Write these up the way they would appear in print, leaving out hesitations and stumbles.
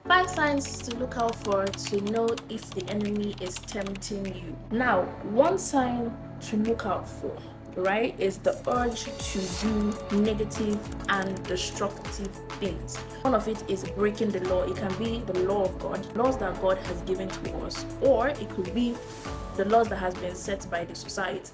5 signs to look out for to know if the enemy is tempting you. Now, one sign to look out for, right, is the urge to do negative and destructive things. One of it is breaking the law. It can be the law of God, laws that God has given to us, or it could be the laws that has been set by the society.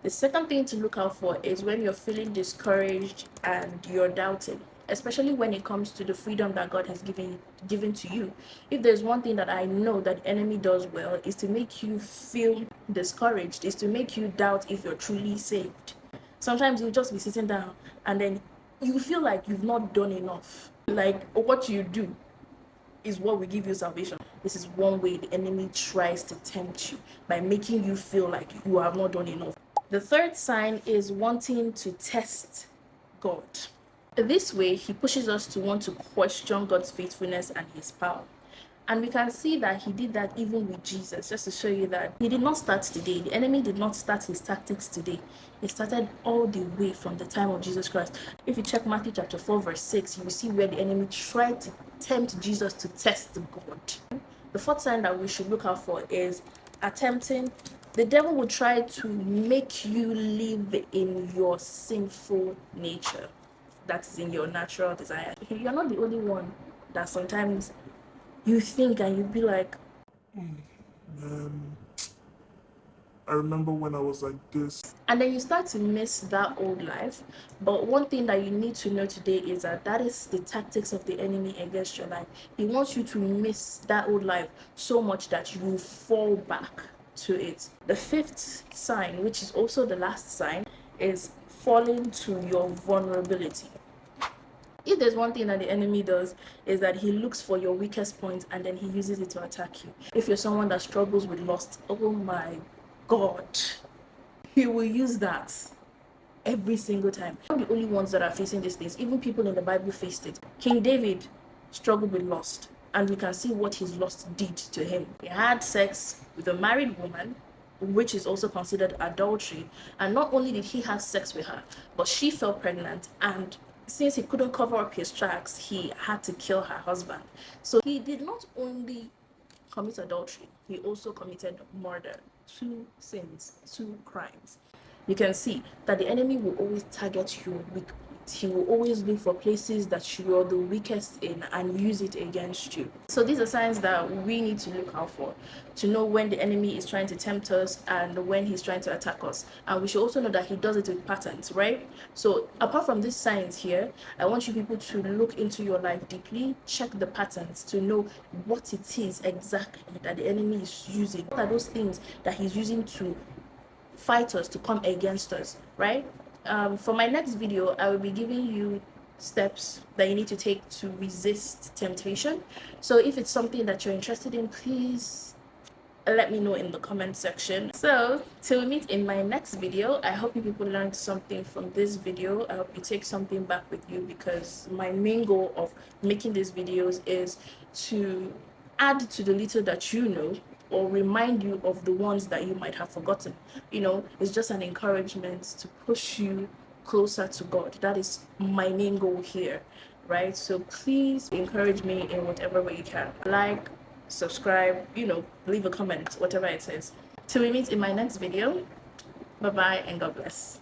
The second thing to look out for is when you're feeling discouraged and you're doubting, especially when it comes to the freedom that God has given to you. If there's one thing that I know that the enemy does well, is to make you feel discouraged, is to make you doubt if you're truly saved. Sometimes you'll just be sitting down and then you feel like you've not done enough. Like what you do is what will give you salvation. This is one way the enemy tries to tempt you, by making you feel like you have not done enough. The third sign is wanting to test God. This way, he pushes us to want to question God's faithfulness and his power. And we can see that he did that even with Jesus, just to show you that he did not start today. The enemy did not start his tactics today. It started all the way from the time of Jesus Christ. If you check Matthew chapter 4, verse 6, you will see where the enemy tried to tempt Jesus to test God. The fourth sign that we should look out for is attempting. The devil will try to make you live in your sinful nature, that is in your natural desire. You're not the only one that sometimes you think and you be like, Man, I remember when I was like this. and then you start to miss that old life. But one thing that you need to know today is that is the tactics of the enemy against your life. He wants you to miss that old life so much that you fall back to it. The fifth sign, which is also the last sign, is falling to your vulnerability. If there's one thing that the enemy does, is that he looks for your weakest point and then he uses it to attack you. If you're someone that struggles with lust, oh my God, he will use that every single time. We're not the only ones that are facing these things. Even people in the Bible faced it. King David struggled with lust, and we can see what his lust did to him. He had sex with a married woman, which is also considered adultery. And not only did he have sex with her, but she fell pregnant, and since he couldn't cover up his tracks, he had to kill her husband. So he did not only commit adultery, he also committed murder. 2 sins, 2 crimes. You can see that the enemy will always target your weak point. He will always look for places that you are the weakest in and use it against you. So these are signs that we need to look out for, to know when the enemy is trying to tempt us and when he's trying to attack us. And we should also know that he does it with patterns, right? So apart from these signs here, I want you people to look into your life deeply, check the patterns to know what it is exactly that the enemy is using. What are those things that he's using to fight us, to come against us, right? For my next video, I will be giving you steps that you need to take to resist temptation. So if it's something that you're interested in, please let me know in the comment section. So till we meet in my next video, I hope you people learned something from this video. I hope you take something back with you, because my main goal of making these videos is to add to the little that you know, or remind you of the ones that you might have forgotten. It's just an encouragement to push you closer to God. That is my main goal here, right? So please encourage me in whatever way you can. Like, subscribe, leave a comment, whatever it is. Till we meet in my next video, bye bye and God bless.